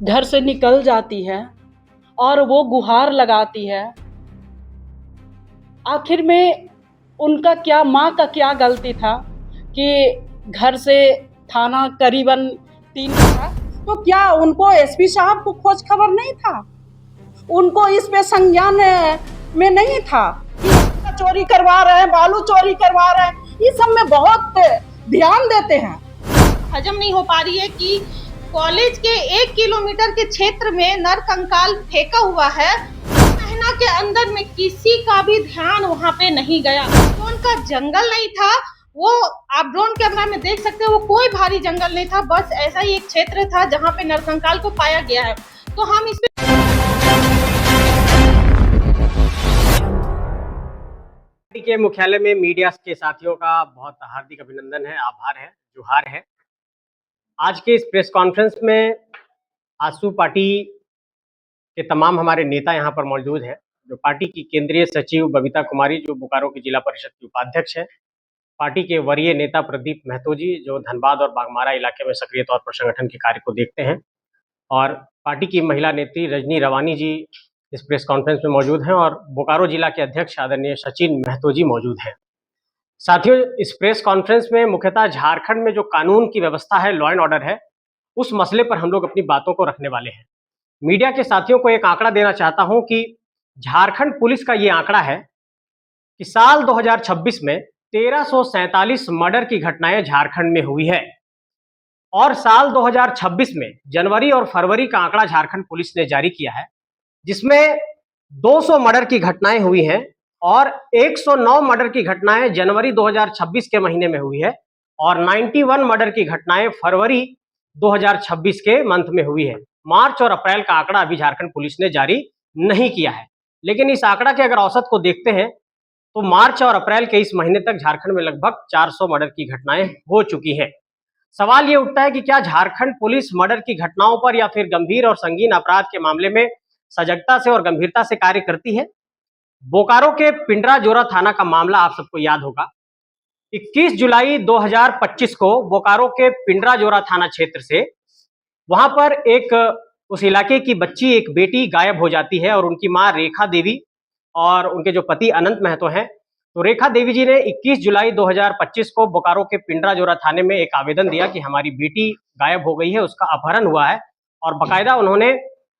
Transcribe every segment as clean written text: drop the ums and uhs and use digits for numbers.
घर से निकल जाती है और वो गुहार लगाती है। आखिर में उनका क्या, माँ का क्या गलती था कि घर से थाना करीबन 3 था, तो क्या उनको एसपी साहब को खोज खबर नहीं था? उनको इस पे संज्ञान में नहीं था कि चोरी करवा रहे हैं, बालू चोरी करवा रहे हैं, इस सब में बहुत ध्यान देते हैं। हजम नहीं हो पा रही है कि कॉलेज के 1 किलोमीटर के क्षेत्र में नरकंकाल फेंका हुआ है। महीना के अंदर में किसी का भी ध्यान वहाँ पे नहीं गया। तो उनका जंगल नहीं था, वो आप ड्रोन कैमरा में देख सकते हो, वो कोई भारी जंगल नहीं था, बस ऐसा ही एक क्षेत्र था जहाँ पे नरकंकाल को पाया गया है। तो हम इस के मुख्यालय में मीडिया के साथियों का बहुत हार्दिक अभिनंदन है, आभार है, जोहार है। आज के इस प्रेस कॉन्फ्रेंस में आजसू पार्टी के तमाम हमारे नेता यहाँ पर मौजूद हैं। जो पार्टी की केंद्रीय सचिव बबीता कुमारी, जो बोकारो की जिला परिषद की उपाध्यक्ष है, पार्टी के वरीय नेता प्रदीप महतो जी, जो धनबाद और बागमारा इलाके में सक्रिय तौर पर संगठन के कार्य को देखते हैं, और पार्टी की महिला नेत्री रजनी रवानी जी इस प्रेस कॉन्फ्रेंस में मौजूद हैं, और बोकारो जिला के अध्यक्ष आदरणीय सचिन महतो जी मौजूद हैं। साथियों, इस प्रेस कॉन्फ्रेंस में मुख्यतः झारखंड में जो कानून की व्यवस्था है, लॉ एंड ऑर्डर है, उस मसले पर हम लोग अपनी बातों को रखने वाले हैं। मीडिया के साथियों को एक आंकड़ा देना चाहता हूं कि झारखंड पुलिस का ये आंकड़ा है कि साल 2026 में 1347 मर्डर की घटनाएं झारखंड में हुई है, और साल 2026 में जनवरी और फरवरी का आंकड़ा झारखंड पुलिस ने जारी किया है, जिसमें 200 मर्डर की घटनाएं हुई हैं, और 109 मर्डर की घटनाएं जनवरी 2026 के महीने में हुई है, और 91 मर्डर की घटनाएं फरवरी 2026 के मंथ में हुई है। मार्च और अप्रैल का आंकड़ा अभी झारखंड पुलिस ने जारी नहीं किया है, लेकिन इस आंकड़ा के अगर औसत को देखते हैं तो मार्च और अप्रैल के इस महीने तक झारखंड में लगभग 400 मर्डर की घटनाएं हो चुकी हैं। सवाल ये उठता है कि क्या झारखंड पुलिस मर्डर की घटनाओं पर या फिर गंभीर और संगीन अपराध के मामले में सजगता से और गंभीरता से कार्य करती है? बोकारो के पिंडरा जोरा थाना का मामला आप सबको याद होगा। 21 जुलाई 2025 को बोकारो के पिंडरा जोरा थाना क्षेत्र से वहां पर एक उस इलाके की बच्ची, एक बेटी गायब हो जाती है, और उनकी मां रेखा देवी और उनके जो पति अनंत महतो हैं, तो रेखा देवी जी ने 21 जुलाई 2025 को बोकारो के पिंडरा जोरा थाने में एक आवेदन दिया कि हमारी बेटी गायब हो गई है, उसका अपहरण हुआ है, और बाकायदा उन्होंने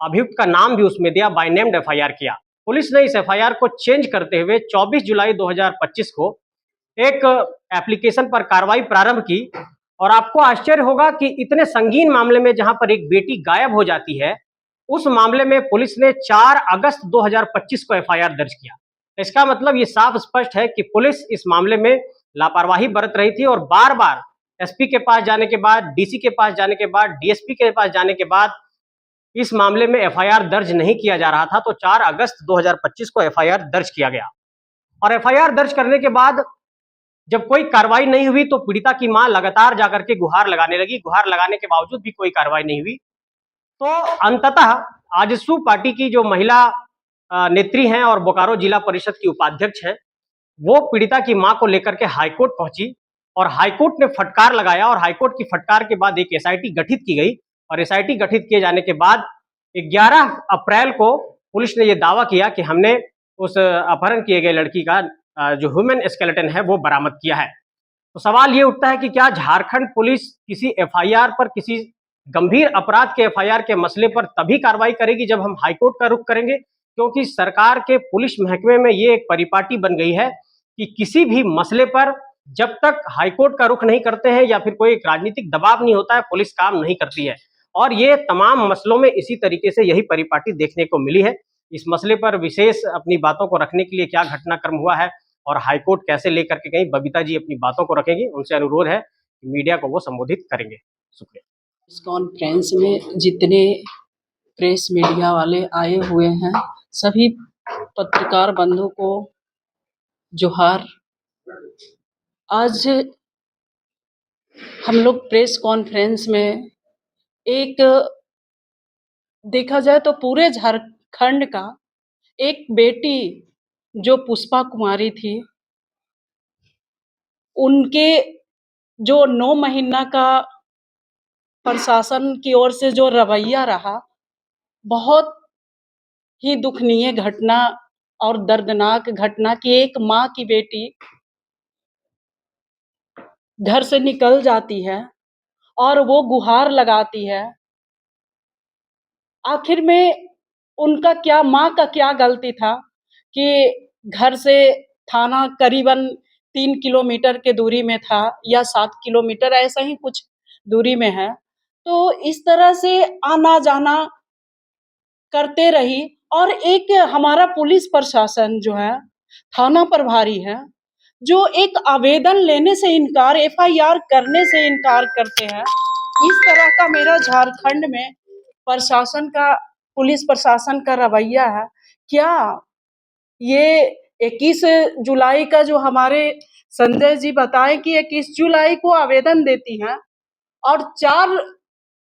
अभियुक्त का नाम भी उसमें दिया, बाय नेम्ड एफआईआर किया। पुलिस ने इस एफआईआर को चेंज करते हुए 24 जुलाई 2025 को एक एप्लीकेशन पर कार्रवाई प्रारंभ की, और आपको आश्चर्य होगा कि इतने संगीन मामले में, जहां पर एक बेटी गायब हो जाती है, उस मामले में पुलिस ने 4 अगस्त 2025 को एफआईआर दर्ज किया। इसका मतलब ये साफ स्पष्ट है कि पुलिस इस मामले में लापरवाही बरत रही थी, और बार बार एसपी के पास जाने के बाद, डीसी के पास जाने के बाद, डीएसपी के पास जाने के बाद इस मामले में एफआईआर दर्ज नहीं किया जा रहा था। तो 4 अगस्त 2025 को एफआईआर दर्ज किया गया, और एफआईआर दर्ज करने के बाद जब कोई कार्रवाई नहीं हुई तो पीड़िता की मां लगातार जाकर के गुहार लगाने लगी। गुहार लगाने के बावजूद भी कोई कार्रवाई नहीं हुई, तो अंततः आजसू पार्टी की जो महिला नेत्री हैं और बोकारो जिला परिषद की उपाध्यक्ष हैं, वो पीड़िता की मां को लेकर के हाईकोर्ट पहुंची, और हाईकोर्ट ने फटकार लगाया, और हाईकोर्ट की फटकार के बाद एक एसआईटी गठित की गई, और एसआईटी गठित किए जाने के बाद 11 अप्रैल को पुलिस ने यह दावा किया कि हमने उस अपहरण किए गए लड़की का जो ह्यूमन स्केलेटन है वो बरामद किया है। तो सवाल ये उठता है कि क्या झारखंड पुलिस किसी एफआईआर पर, किसी गंभीर अपराध के एफआईआर के मसले पर तभी कार्रवाई करेगी जब हम हाईकोर्ट का रुख करेंगे? क्योंकि सरकार के पुलिस महकमे में ये एक परिपाटी बन गई है कि किसी भी मसले पर जब तक हाईकोर्ट का रुख नहीं करते हैं या फिर कोई राजनीतिक दबाव नहीं होता है, पुलिस काम नहीं करती है। और ये तमाम मसलों में इसी तरीके से यही परिपाटी देखने को मिली है। इस मसले पर विशेष अपनी बातों को रखने के लिए क्या घटनाक्रम हुआ है और हाईकोर्ट कैसे लेकर के गई, बबीता जी अपनी बातों को रखेंगी। उनसे अनुरोध है कि मीडिया को वो संबोधित करेंगे। शुक्रिया। इस कॉन्फ्रेंस में जितने प्रेस मीडिया वाले आए हुए हैं, सभी पत्रकार बंधु को जोहार। आज हम लोग प्रेस कॉन्फ्रेंस में एक, देखा जाए तो पूरे झारखंड का एक बेटी जो पुष्पा कुमारी थी, उनके जो 9 महीना का प्रशासन की ओर से जो रवैया रहा, बहुत ही दुखनीय घटना और दर्दनाक घटना कि एक माँ की बेटी घर से निकल जाती है और वो गुहार लगाती है। आखिर में उनका क्या, माँ का क्या गलती था कि घर से थाना करीबन 3 किलोमीटर की दूरी में था या 7 किलोमीटर ऐसा ही कुछ दूरी में है। तो इस तरह से आना-जाना करते रही और एक हमारा पुलिस प्रशासन जो है, थाना प्रभारी है, जो एक आवेदन लेने से इनकार, एफआईआर करने से इनकार करते हैं। इस तरह का मेरा झारखंड में प्रशासन का, पुलिस प्रशासन का रवैया है। क्या ये 21 जुलाई का जो हमारे संजय जी बताए कि 21 जुलाई को आवेदन देती हैं और 4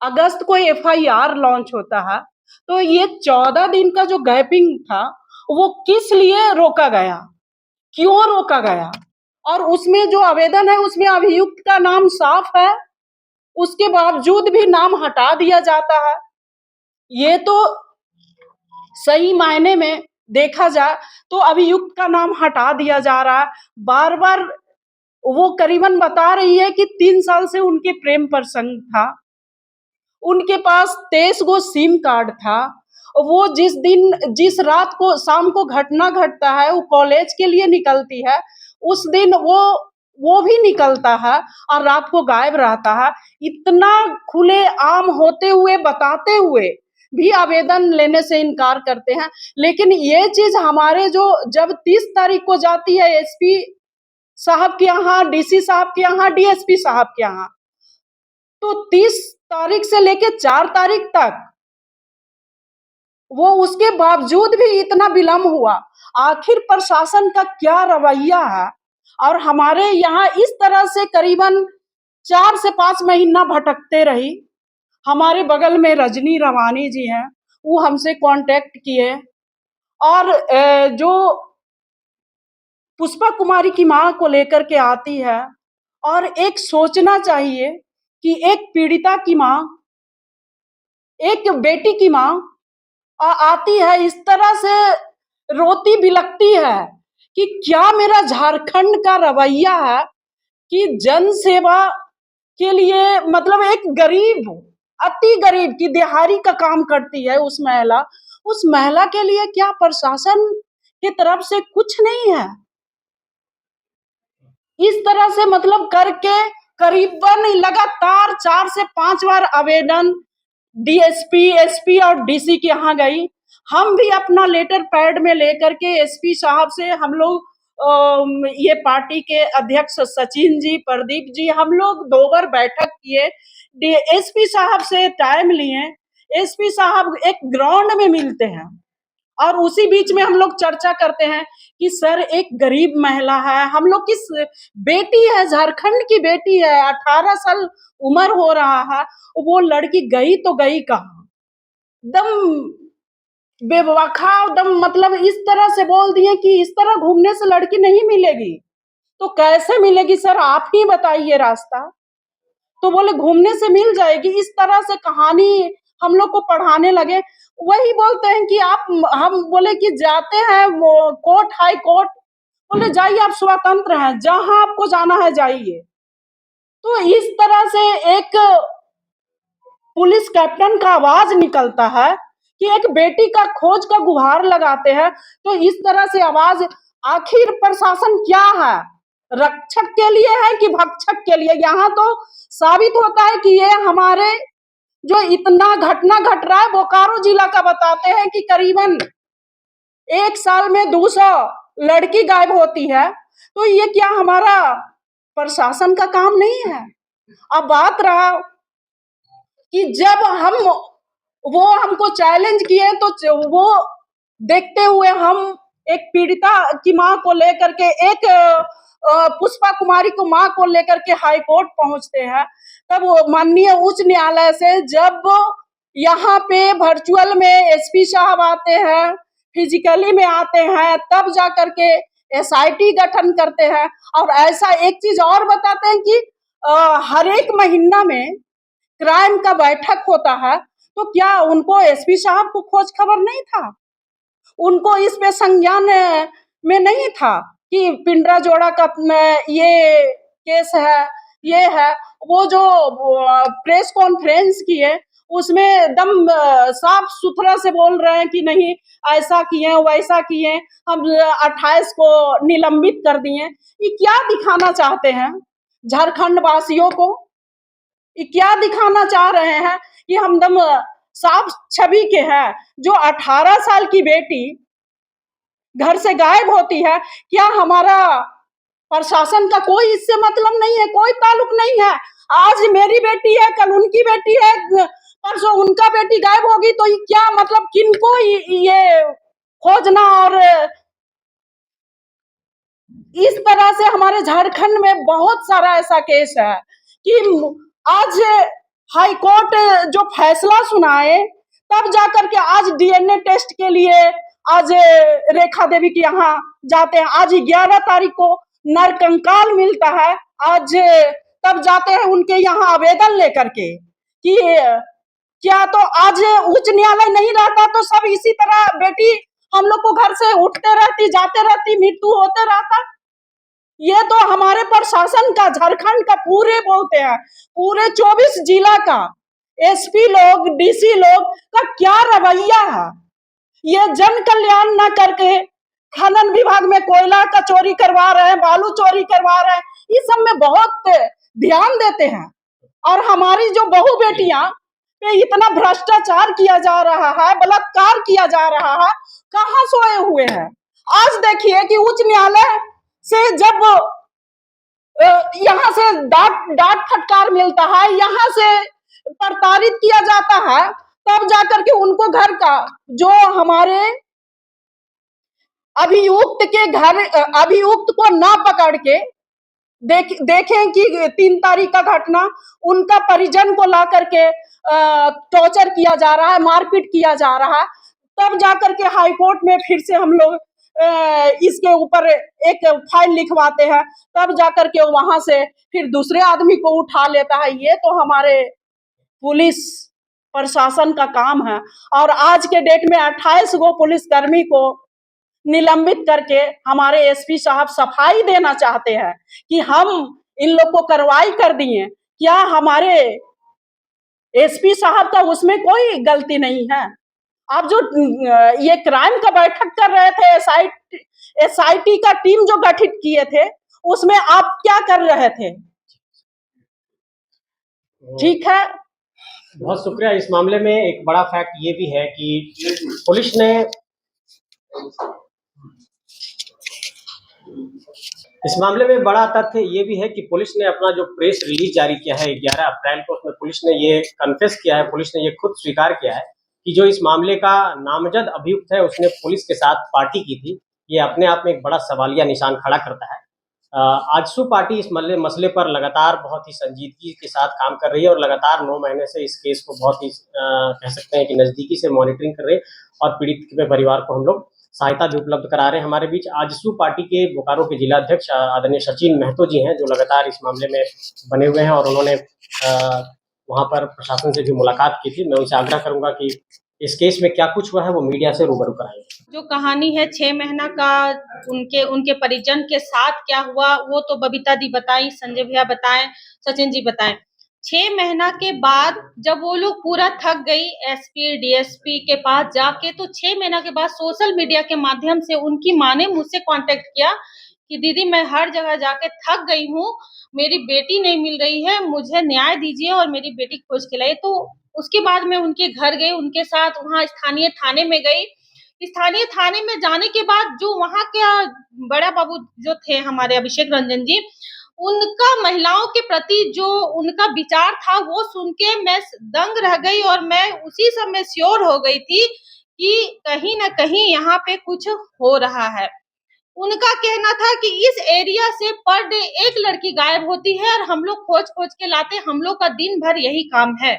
अगस्त को एफआईआर लॉन्च होता है, तो ये 14 दिन का जो गैपिंग था, वो किस लिए रोका गया? क्यों रोका गया? और उसमें जो आवेदन है, उसमें अभियुक्त का नाम साफ है, उसके बावजूद भी नाम हटा दिया जाता है। ये तो सही मायने में देखा जाए तो अभियुक्त का नाम हटा दिया जा रहा है। बार-बार वो करीबन बता रही है कि 3 साल से उनके प्रेम प्रसंग था। उनके पास 23 गो सिम कार्ड था। वो जिस रात को, शाम को घटना घटता है, वो कॉलेज के लिए निकलती है, उस दिन वो भी निकलता है और रात को गायब रहता है। इतना खुलेआम होते हुए, बताते हुए भी आवेदन लेने से इनकार करते हैं। लेकिन ये चीज़ हमारे जो जब 30 तारीख को जाती है एसपी साहब के यहाँ, डीसी साहब के यहाँ, डीएसपी साहब के यहाँ, तो 30 तारीख से लेके 4 तारीख तक वो उसके बावजूद भी इतना विलम्ब हुआ। आखिर प्रशासन का क्या रवैया है? और हमारे यहाँ इस तरह से करीबन 4 से 5 महीना भटकते रही। हमारे बगल में रजनी रवानी जी हैं, वो हमसे कांटेक्ट किए और जो पुष्पा कुमारी की माँ को लेकर के आती है। और एक सोचना चाहिए कि एक पीड़िता की माँ, एक बेटी की माँ आती है, इस तरह से रोती बिलखती है कि क्या मेरा झारखंड का रवैया है कि जन सेवा के लिए, मतलब एक गरीब, अति गरीब की दिहाड़ी का काम करती है उस महिला के लिए क्या प्रशासन की तरफ से कुछ नहीं है? इस तरह से मतलब करके करीबन लगातार 4 से 5 बार आवेदन डीएसपी, एसपी और डीसी के यहाँ गई। हम भी अपना लेटर पैड में लेकर के एसपी साहब से, हम लोग ये पार्टी के अध्यक्ष सचिन जी, प्रदीप जी, हम लोग 2 बार बैठक किए। एसपी साहब से टाइम लिए। एसपी साहब एक ग्राउंड में मिलते हैं और उसी बीच में हम लोग चर्चा करते हैं कि सर एक गरीब महिला है, हम लोग की बेटी है, झारखंड की बेटी है, 18 साल उम्र हो रहा है, वो लड़की गई तो गई कहाँ? दम बेवफा, दम मतलब इस तरह से बोल दिए कि इस तरह घूमने से लड़की नहीं मिलेगी। तो कैसे मिलेगी सर, आप ही बताइए रास्ता। तो बोले घूमने से मिल जाएगी। इस तरह से कहानी हम लोग को पढ़ाने लगे। वही बोलते हैं कि आप, हम बोले कि जाते हैं वो कोर्ट, हाई कोर्ट, बोले जाइए, आप स्वतंत्र हैं, जहां आपको जाना है जाइए। तो इस तरह से एक पुलिस कैप्टन का आवाज निकलता है कि एक बेटी का खोज का गुहार लगाते हैं। तो इस तरह से आवाज, आखिर प्रशासन क्या है? रक्षक के लिए है कि भक्षक के लिए? यहाँ तो साबित होता है कि ये हमारे जो इतना घटना घट रहा है, बोकारो जिला का बताते हैं कि करीबन 1 साल में 200 लड़की गायब होती है। तो ये क्या हमारा प्रशासन का काम नहीं है? अब बात रहा कि जब वो हमको चैलेंज किए, तो वो देखते हुए हम एक पीड़िता की मां को लेकर के, एक पुष्पा कुमारी को मां को लेकर के हाई कोर्ट पहुंचते हैं। तब माननीय उच्च न्यायालय से जब यहाँ पे वर्चुअल में एसपी साहब आते हैं, फिजिकली में आते हैं, तब जा करके एसआईटी गठन करते हैं। और ऐसा एक चीज और बताते हैं कि हर एक महीना में क्राइम का बैठक होता है। तो क्या उनको एसपी साहब को खोज खबर नहीं था? उनको इस पे संज्ञान में नहीं था कि पिंडरा जोड़ा का ये केस है, ये है। वो जो प्रेस कॉन्फ्रेंस किए उसमें एकदम साफ सुथरा से बोल रहे हैं कि नहीं ऐसा किए वैसा किए, हम 28 को निलंबित कर दिए। ये क्या दिखाना चाहते हैं झारखंड वासियों को? ये क्या दिखाना चाह रहे हैं कि हम दम साफ छवि के हैं? जो 18 साल की बेटी घर से गायब होती है, क्या हमारा प्रशासन का कोई इससे मतलब नहीं है? कोई ताल्लुक नहीं है? आज मेरी बेटी है, कल उनकी बेटी है, परसों उनका बेटी गायब होगी, तो ये क्या मतलब किनको ये खोजना? और इस तरह से हमारे झारखंड में बहुत सारा ऐसा केस है कि आज हाई कोर्ट जो फैसला सुनाए तब जाकर के आज डीएनए टेस्ट के लिए आज रेखा देवी के यहाँ जाते हैं। आज 11 तारीख को नरकंकाल मिलता है, आज तब जाते हैं उनके यहाँ आवेदन लेकर के कि क्या तो आज उच्च न्यायालय नहीं रहता तो सब इसी तरह बेटी हम लोग को घर से उठते रहती, जाते रहती, मृत्यु होते रहता। ये तो हमारे प्रशासन का, झारखंड का पूरे बोलते हैं, पूरे 24 जिला का एसपी लोग, डीसी लोग का क्या रवैया है? ये जन कल्याण न करके खनन विभाग में कोयला का चोरी करवा रहे हैं, बालू चोरी करवा रहे हैं, इस सब में बहुत ध्यान देते हैं। और हमारी जो बहू बेटियां पे इतना भ्रष्टाचार किया जा रहा है, बलात्कार किया जा रहा है, कहाँ सोए हुए हैं? आज देखिए कि उच्च न्यायालय से जब यहाँ से डांट फटकार मिलता है, यहाँ से प्रताड़ित किया जाता है, तब जाकर के उनको घर का जो हमारे अभियुक्त के घर अभियुक्त को ना पकड़ के देखें कि 3 तारीख का घटना उनका परिजन को ला करके टॉर्चर किया जा रहा है, मारपीट किया जा रहा है, तब जाकर के हाई कोर्ट में फिर से हम लोग इसके ऊपर एक फाइल लिखवाते हैं, तब जाकर के वहां से फिर दूसरे आदमी को उठा लेता है। ये तो हमारे पुलिस प्रशासन का काम है। और आज के डेट में 28 गो पुलिसकर्मी को निलंबित करके हमारे एसपी साहब सफाई देना चाहते हैं कि हम इन लोग को कार्रवाई कर दिए। क्या हमारे एसपी साहब का उसमें कोई गलती नहीं है? आप जो ये क्राइम का बैठक कर रहे थे, एसआईटी का टीम जो गठित किए थे, उसमें आप क्या कर रहे थे? ठीक है, बहुत शुक्रिया। इस मामले में एक बड़ा फैक्ट ये भी है कि पुलिस ने इस मामले में बड़ा तथ्य ये भी है कि पुलिस ने अपना जो प्रेस रिलीज जारी किया है 11 अप्रैल को, उसमें पुलिस ने ये कन्फेस किया है, पुलिस ने ये खुद स्वीकार किया है कि जो इस मामले का नामजद अभियुक्त है उसने पुलिस के साथ पार्टी की थी। ये अपने आप में एक बड़ा सवालिया निशान खड़ा करता है। आजसू पार्टी इस मसले पर लगातार बहुत ही संजीदगी के साथ काम कर रही है और लगातार 9 महीने से इस केस को बहुत ही कह सकते हैं कि नज़दीकी से मॉनिटरिंग कर रहे हैं और पीड़ित के परिवार को हम लोग सहायता भी उपलब्ध करा रहे हैं। हमारे बीच आजसू पार्टी के बोकारो के जिला अध्यक्ष आदरणीय सचिन महतो जी हैं, जो लगातार इस मामले में बने हुए हैं और उन्होंने वहाँ पर प्रशासन से भी मुलाकात की थी। मैं उनसे आग्रह करूंगा कि इस केस में क्या कुछ हुआ है वो मीडिया से रूबरू कराएंगे। जो कहानी है 6 महीना का, उनके परिजन के साथ क्या हुआ वो तो बबीता दी बताई, संजय भैया बताएं, सचिन जी बताएं। 6 महीना के बाद जब वो लोग पूरा थक गई एसपी डीएसपी के पास जाके, तो 6 महीना के बाद सोशल मीडिया के माध्यम से उनकी माँ ने मुझसे कांटेक्ट किया कि दीदी मैं हर जगह जाके थक गई हूँ, मेरी बेटी नहीं मिल रही है, मुझे न्याय दीजिए और मेरी बेटी खोज के लाइए। तो उसके बाद मैं उनके घर गई, उनके साथ वहाँ स्थानीय थाने में गई। स्थानीय थाने में जाने के बाद जो वहाँ के बड़ा बाबू जो थे हमारे अभिषेक रंजन जी, उनका महिलाओं के प्रति जो उनका विचार था वो सुन के मैं दंग रह गई और मैं उसी समय श्योर हो गई थी कि कहीं ना कहीं यहाँ पे कुछ हो रहा है। उनका कहना था कि इस एरिया से पर डे एक लड़की गायब होती है और हम लोग खोज खोज के लाते, हम लोग का दिन भर यही काम है।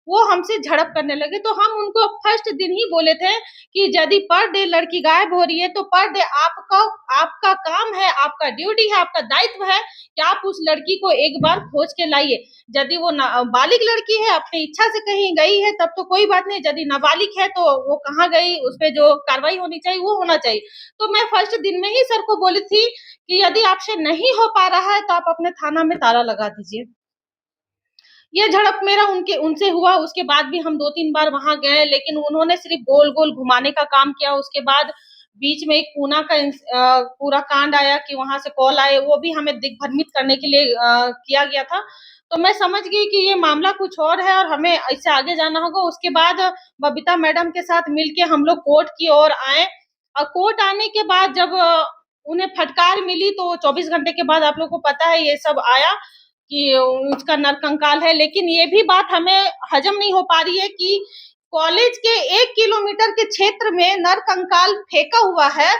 वो हमसे झड़प करने लगे। तो हम उनको फर्स्ट दिन ही बोले थे कि यदि पर डे लड़की गायब हो रही है तो पर डे आपका काम है, आपका ड्यूटी है, आपका दायित्व है कि आप उस लड़की को एक बार खोज के लाइए। यदि वो बालिग लड़की है, अपनी इच्छा से कहीं गई है, तब तो कोई बात नहीं। यदि नाबालिग है तो वो कहाँ गई, उस पर जो कार्रवाई होनी चाहिए वो होना चाहिए। तो मैं फर्स्ट दिन में ही सर को बोली थी कि यदि आपसे नहीं हो पा रहा है तो आप अपने थाना में ताला लगा दीजिए। ये झड़प मेरा उनसे हुआ। उसके बाद भी हम 2-3 बार वहां गए, लेकिन उन्होंने सिर्फ गोल गोल घुमाने का काम किया। उसके बाद बीच में एक पूना का पूरा कांड आया कि वहां से कॉल आए, वो भी हमें दिग्भ्रमित करने के लिए किया गया था। तो मैं समझ गई कि ये मामला कुछ और है और हमें इससे आगे जाना होगा। उसके बाद बबीता मैडम के साथ मिलके हम लोग कोर्ट की ओर आए, और कोर्ट आने के बाद जब उन्हें फटकार मिली तो 24 घंटे के बाद आप लोग को पता है ये सब आया कि उसका नरकंकाल है। लेकिन ये भी बात हमें हजम नहीं हो पा रही है कि कॉलेज के 1 किलोमीटर के क्षेत्र में नरकंकाल फेंका हुआ है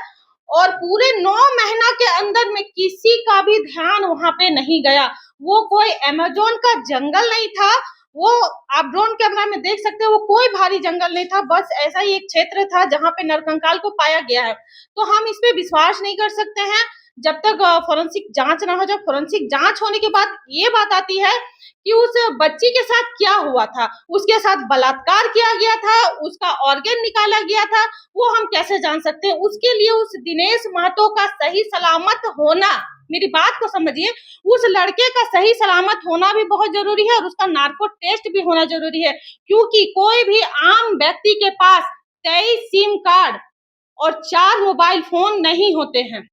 और पूरे 9 महीना के अंदर में किसी का भी ध्यान वहां पे नहीं गया। वो कोई अमेज़न का जंगल नहीं था, वो आप ड्रोन कैमरा में देख सकते हो, वो कोई भारी जंगल नहीं था, बस ऐसा ही एक क्षेत्र था जहां पे नरकंकाल को पाया गया है। तो हम इस पे विश्वास नहीं कर सकते हैं जब तक फोरेंसिक जांच ना हो जाए। फोरेंसिक जांच होने के बाद ये बात आती है कि उस बच्ची के साथ क्या हुआ था, उसके साथ बलात्कार किया गया था, उसका ऑर्गन निकाला गया था, वो हम कैसे जान सकते हैं। उसके लिए उस दिनेश महतो का सही सलामत होना, मेरी बात को समझिए, उस लड़के का सही सलामत होना भी बहुत जरूरी है और उसका नार्को टेस्ट भी होना जरूरी है। क्योंकि कोई भी आम व्यक्ति के पास 23 सिम कार्ड और 4 मोबाइल फोन नहीं होते हैं।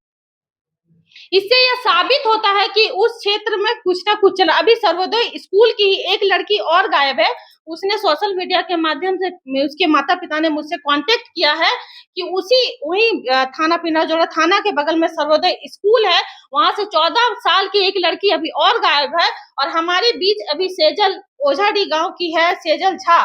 इससे यह साबित होता है कि उस क्षेत्र में कुछ ना कुछ चला। अभी सर्वोदय स्कूल की ही एक लड़की और गायब है। उसने सोशल मीडिया के माध्यम से, उसके माता पिता ने मुझसे कांटेक्ट किया है कि वही थाना पिंडाजोड़ा थाना के बगल में सर्वोदय स्कूल है, वहां से 14 साल की एक लड़की अभी और गायब है। और हमारे बीच अभी सेजल ओझाडी गांव की है, सेजल झा,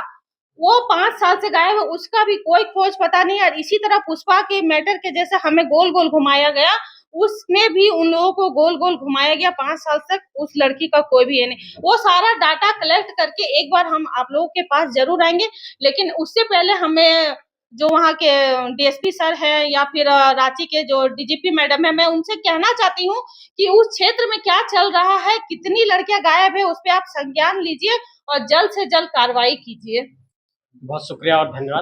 वो 5 साल से गायब है, उसका भी कोई खोज पता नहीं। और इसी तरह पुष्पा के मैटर के जैसे हमें गोल गोल घुमाया गया, उसमें भी उन लोगों को गोल गोल घुमाया गया। 5 साल तक उस लड़की का कोई भी है नहीं। वो सारा डाटा कलेक्ट करके एक बार हम आप लोगों के पास जरूर आएंगे, लेकिन उससे पहले हमें जो वहाँ के डीएसपी सर है या फिर रांची के जो डीजीपी मैडम है, मैं उनसे कहना चाहती हूँ कि उस क्षेत्र में क्या चल रहा है, कितनी लड़कियां गायब है, उस पर आप संज्ञान लीजिए और जल्द से जल्द कार्रवाई कीजिए। बहुत शुक्रिया और धन्यवाद।